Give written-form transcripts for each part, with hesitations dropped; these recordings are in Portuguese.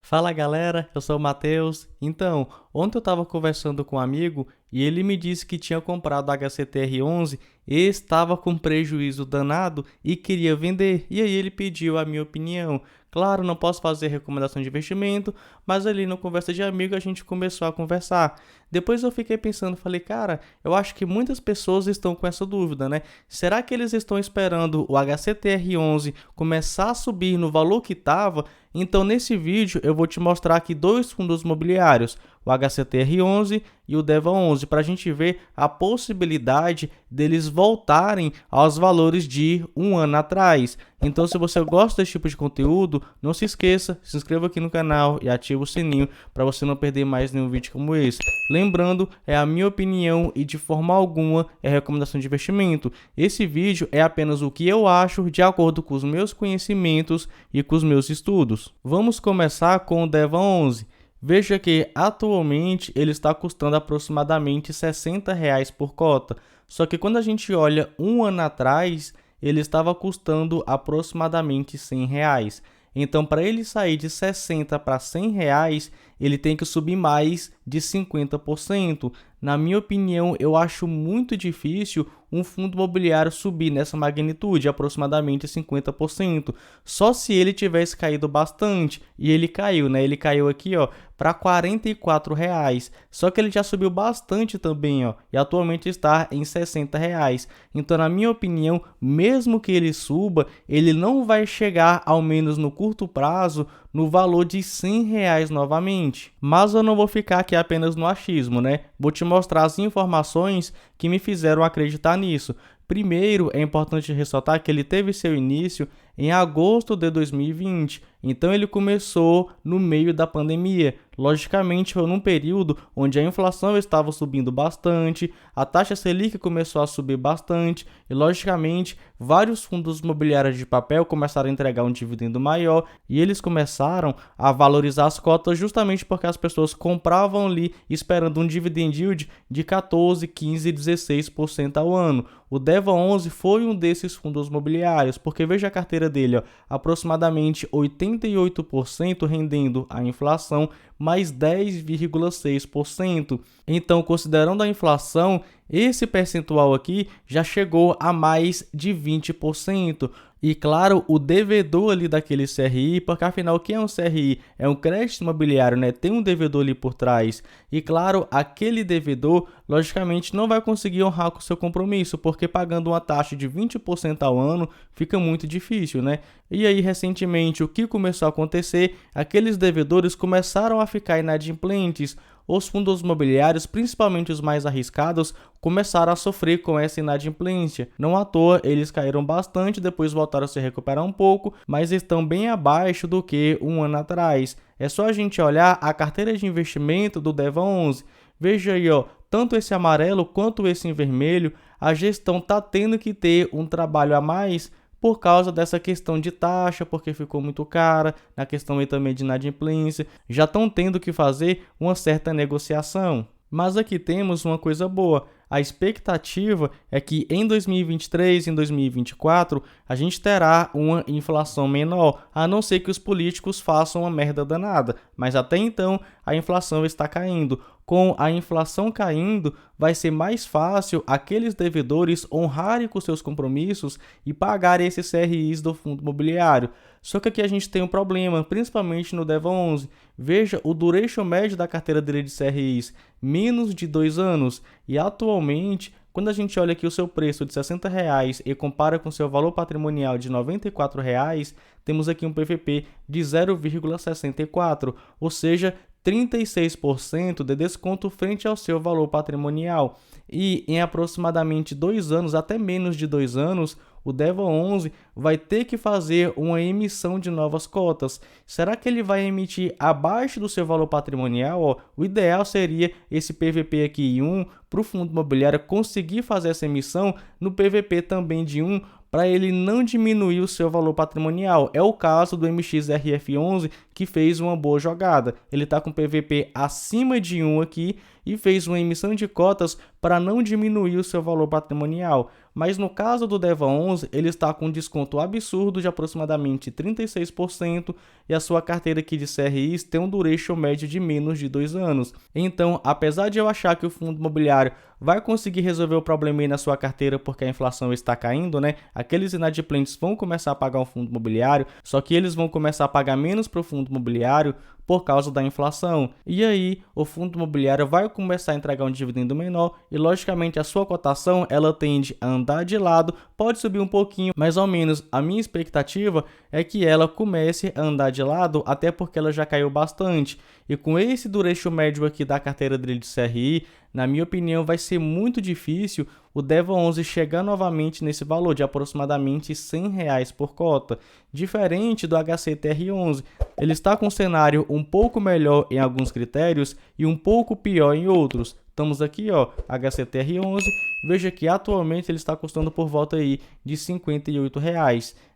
Fala galera, eu sou o Matheus. Então, ontem eu estava conversando com um amigo e ele me disse que tinha comprado a HCTR11 e estava com prejuízo danado e queria vender. E aí ele pediu a minha opinião. Claro, não posso fazer recomendação de investimento, mas ali no conversa de amigo a gente começou a conversar. Depois eu fiquei pensando, falei, cara, eu acho que muitas pessoas estão com essa dúvida, né? Será que eles estão esperando o HCTR11 começar a subir no valor que estava? Então, nesse vídeo, eu vou te mostrar aqui dois fundos imobiliários, o HCTR11 e o DEVA11, para a gente ver a possibilidade deles voltarem aos valores de um ano atrás. Então, se você gosta desse tipo de conteúdo, não se esqueça, se inscreva aqui no canal e ative o sininho para você não perder mais nenhum vídeo como esse. Lembrando, é a minha opinião e de forma alguma é recomendação de investimento. Esse vídeo é apenas o que eu acho de acordo com os meus conhecimentos e com os meus estudos. Vamos começar com o DEVA11. Veja que atualmente ele está custando aproximadamente R$ 60 por cota. Só que quando a gente olha um ano atrás, ele estava custando aproximadamente R$ 100. Então, para ele sair de 60 para R$ 100, ele tem que subir mais de 50%. Na minha opinião, eu acho muito difícil um fundo imobiliário subir nessa magnitude, aproximadamente 50%. Só se ele tivesse caído bastante, e ele caiu, né? Ele caiu aqui, ó, para R$ 44. Só que ele já subiu bastante também, ó, e atualmente está em R$ 60. Então, na minha opinião, mesmo que ele suba, ele não vai chegar, ao menos no curto prazo, no valor de R$ 100 novamente. Mas eu não vou ficar aqui apenas no achismo, né? Vou te mostrar as informações que me fizeram acreditar nisso. Primeiro, é importante ressaltar que ele teve seu início em agosto de 2020, então ele começou no meio da pandemia. Logicamente, foi num período onde a inflação estava subindo bastante, a taxa Selic começou a subir bastante e, logicamente, vários fundos imobiliários de papel começaram a entregar um dividendo maior e eles começaram a valorizar as cotas justamente porque as pessoas compravam ali esperando um dividend yield de 14, 15, 16% ao ano. O DEVA11 foi um desses fundos imobiliários, porque veja a carteira dele, ó, aproximadamente 88% rendendo a inflação, mais 10,6%. Então, considerando a inflação, esse percentual aqui já chegou a mais de 20%. E claro, o devedor ali daquele CRI, porque afinal, o que é um CRI? É um crédito imobiliário, né? Tem um devedor ali por trás. E claro, aquele devedor, logicamente, não vai conseguir honrar com o seu compromisso, porque pagando uma taxa de 20% ao ano fica muito difícil, né? E aí, recentemente, o que começou a acontecer? Aqueles devedores começaram a ficar inadimplentes. Os fundos imobiliários, principalmente os mais arriscados, começaram a sofrer com essa inadimplência. Não à toa, eles caíram bastante, depois voltaram a se recuperar um pouco, mas estão bem abaixo do que um ano atrás. É só a gente olhar a carteira de investimento do DEVA11. Veja aí, ó, tanto esse amarelo quanto esse em vermelho, a gestão está tendo que ter um trabalho a mais por causa dessa questão de taxa, porque ficou muito cara, na questão aí também de inadimplência, já estão tendo que fazer uma certa negociação. Mas aqui temos uma coisa boa. A expectativa é que em 2023 e em 2024 a gente terá uma inflação menor, a não ser que os políticos façam uma merda danada. Mas até então a inflação está caindo. Com a inflação caindo, vai ser mais fácil aqueles devedores honrarem com seus compromissos e pagarem esses CRIs do fundo imobiliário. Só que aqui a gente tem um problema, principalmente no DEVA11. Veja o duration médio da carteira dele de CRIs, menos de 2 anos. E atualmente, quando a gente olha aqui o seu preço de R$ 60 e compara com seu valor patrimonial de R$ 94, temos aqui um PVP de 0,64, ou seja, 36% de desconto frente ao seu valor patrimonial. E em aproximadamente 2 anos, até menos de 2 anos, o DEVA11 vai ter que fazer uma emissão de novas cotas. Será que ele vai emitir abaixo do seu valor patrimonial? Ó, o ideal seria esse PVP aqui em 1 para o fundo imobiliário conseguir fazer essa emissão no PVP também de 1 para ele não diminuir o seu valor patrimonial. É o caso do MXRF11 que fez uma boa jogada. Ele está com PVP acima de 1 aqui e fez uma emissão de cotas para não diminuir o seu valor patrimonial. Mas no caso do DEVA 11, ele está com um desconto absurdo de aproximadamente 36% e a sua carteira aqui de CRIs tem um duration médio de menos de 2 anos. Então, apesar de eu achar que o fundo imobiliário vai conseguir resolver o problema aí na sua carteira porque a inflação está caindo, né? Aqueles inadimplentes vão começar a pagar o fundo imobiliário, só que eles vão começar a pagar menos para o fundo imobiliário por causa da inflação. E aí, o fundo imobiliário vai começar a entregar um dividendo menor e, logicamente, a sua cotação ela tende a andar de lado, pode subir um pouquinho, mas ao menos a minha expectativa é que ela comece a andar de lado, até porque ela já caiu bastante. E com esse duration médio aqui da carteira dele de CRI, na minha opinião, vai ser muito difícil o DEVA 11 chegar novamente nesse valor de aproximadamente R$ 100 por cota. Diferente do HCTR11, ele está com um cenário um pouco melhor em alguns critérios e um pouco pior em outros. Estamos aqui, ó, HCTR11, veja que atualmente ele está custando por volta aí de R$ 58.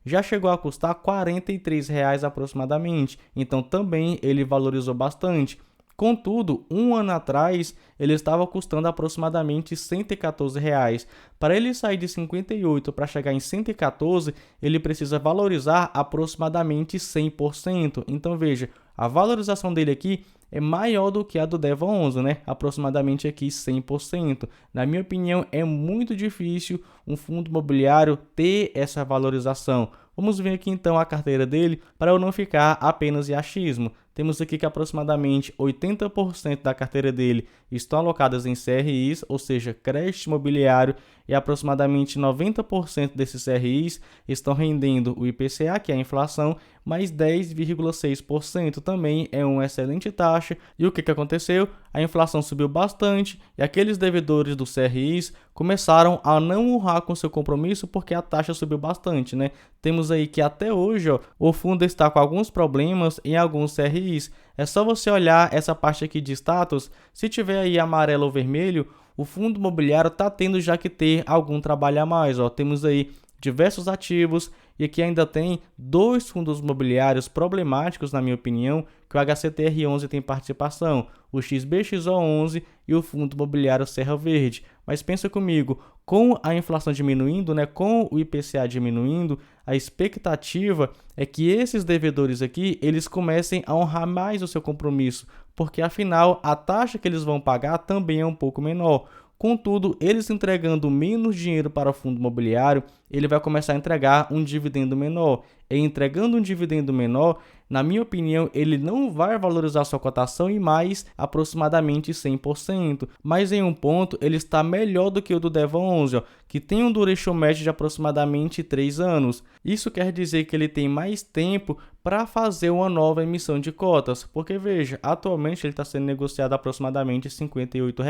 Já chegou a custar R$ 43 aproximadamente, então também ele valorizou bastante. Contudo, um ano atrás, ele estava custando aproximadamente R$ 114. Para ele sair de 58 para chegar em 114, ele precisa valorizar aproximadamente 100%. Então, veja, a valorização dele aqui é maior do que a do DEVA 11, né? Aproximadamente aqui 100%. Na minha opinião, é muito difícil um fundo imobiliário ter essa valorização. Vamos ver aqui então a carteira dele para eu não ficar apenas em achismo. Temos aqui que aproximadamente 80% da carteira dele estão alocadas em CRIs, ou seja, crédito imobiliário, e aproximadamente 90% desses CRIs estão rendendo o IPCA, que é a inflação, mais 10,6% também é uma excelente taxa. E o que aconteceu? A inflação subiu bastante e aqueles devedores dos CRIs começaram a não honrar com seu compromisso porque a taxa subiu bastante, né? Temos aí que até hoje, ó, o fundo está com alguns problemas em alguns CRIs. É só você olhar essa parte aqui de status, se tiver aí amarelo ou vermelho, o fundo imobiliário está tendo já que ter algum trabalho a mais, ó. Temos aí diversos ativos e aqui ainda tem 2 fundos imobiliários problemáticos, na minha opinião, que o HCTR11 tem participação, o XBXO11 e o fundo imobiliário Serra Verde. Mas pensa comigo, com a inflação diminuindo, né, com o IPCA diminuindo, a expectativa é que esses devedores aqui, eles comecem a honrar mais o seu compromisso, porque afinal a taxa que eles vão pagar também é um pouco menor. Contudo, eles entregando menos dinheiro para o fundo imobiliário, ele vai começar a entregar um dividendo menor. E entregando um dividendo menor, na minha opinião, ele não vai valorizar sua cotação em mais aproximadamente 100%. Mas em um ponto, ele está melhor do que o do DEVA 11, ó, que tem um duration médio de aproximadamente 3 anos. Isso quer dizer que ele tem mais tempo para fazer uma nova emissão de cotas, porque veja, atualmente ele está sendo negociado a aproximadamente R$ 58.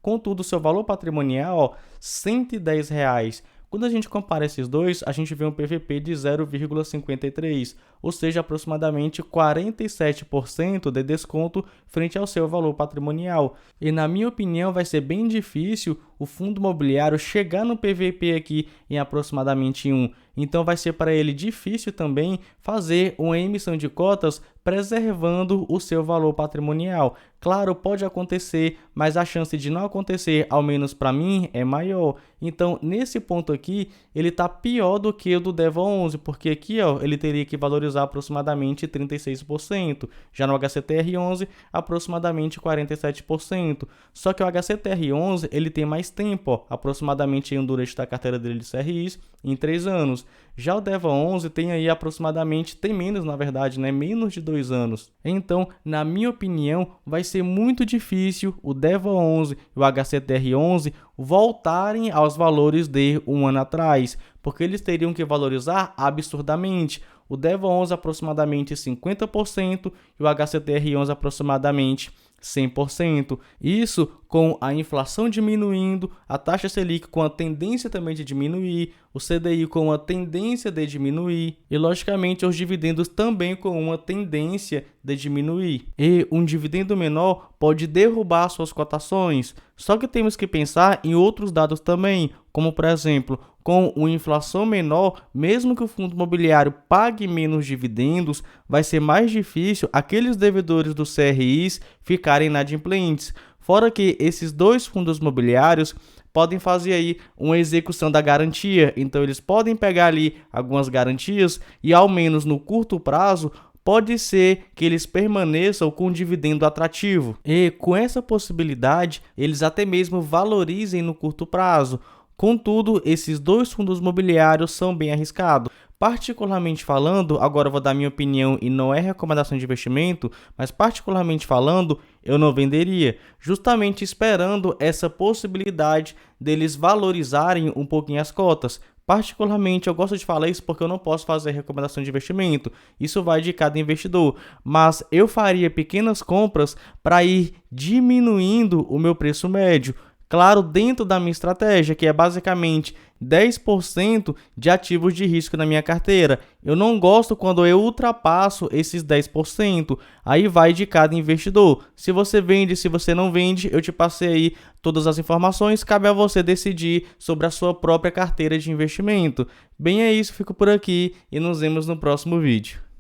Contudo, seu valor patrimonial, R$ 110. Quando a gente compara esses dois, a gente vê um PVP de 0,53, ou seja, aproximadamente 47% de desconto frente ao seu valor patrimonial. E na minha opinião, vai ser bem difícil o fundo imobiliário chegar no PVP aqui em aproximadamente 1. Então vai ser para ele difícil também fazer uma emissão de cotas preservando o seu valor patrimonial. Claro, pode acontecer, mas a chance de não acontecer, ao menos para mim, é maior. Então, nesse ponto aqui, ele está pior do que o do DEVA 11, porque aqui, ó, ele teria que valorizar aproximadamente 36%. Já no HCTR11, aproximadamente 47%. Só que o HCTR11, ele tem mais tempo, ó, aproximadamente um duration da carteira dele de CRIs em 3 anos. Já o DEVA 11 tem aí aproximadamente, tem menos na verdade, né? Menos de 2 anos. Então, na minha opinião, vai ser muito difícil o DEVA 11 e o HCTR11 voltarem aos valores de um ano atrás, porque eles teriam que valorizar absurdamente. O DEVA 11 aproximadamente 50% e o HCTR11 aproximadamente 100%. Isso com a inflação diminuindo, a taxa Selic com a tendência também de diminuir, o CDI com a tendência de diminuir e, logicamente, os dividendos também com uma tendência de diminuir. E um dividendo menor pode derrubar suas cotações. Só que temos que pensar em outros dados também, como, por exemplo, com uma inflação menor, mesmo que o fundo imobiliário pague menos dividendos, vai ser mais difícil aqueles devedores dos CRIs ficarem inadimplentes. Fora que esses dois fundos imobiliários podem fazer aí uma execução da garantia. Então eles podem pegar ali algumas garantias e ao menos no curto prazo pode ser que eles permaneçam com um dividendo atrativo. E com essa possibilidade, eles até mesmo valorizem no curto prazo. Contudo, esses dois fundos imobiliários são bem arriscados. Particularmente falando, agora eu vou dar minha opinião e não é recomendação de investimento, mas particularmente falando, eu não venderia, justamente esperando essa possibilidade deles valorizarem um pouquinho as cotas. Particularmente, eu gosto de falar isso porque eu não posso fazer recomendação de investimento, isso vai de cada investidor, mas eu faria pequenas compras para ir diminuindo o meu preço médio. Claro, dentro da minha estratégia, que é basicamente 10% de ativos de risco na minha carteira. Eu não gosto quando eu ultrapasso esses 10%. Aí vai de cada investidor. Se você vende, se você não vende, eu te passei aí todas as informações. Cabe a você decidir sobre a sua própria carteira de investimento. Bem, é isso. Fico por aqui e nos vemos no próximo vídeo.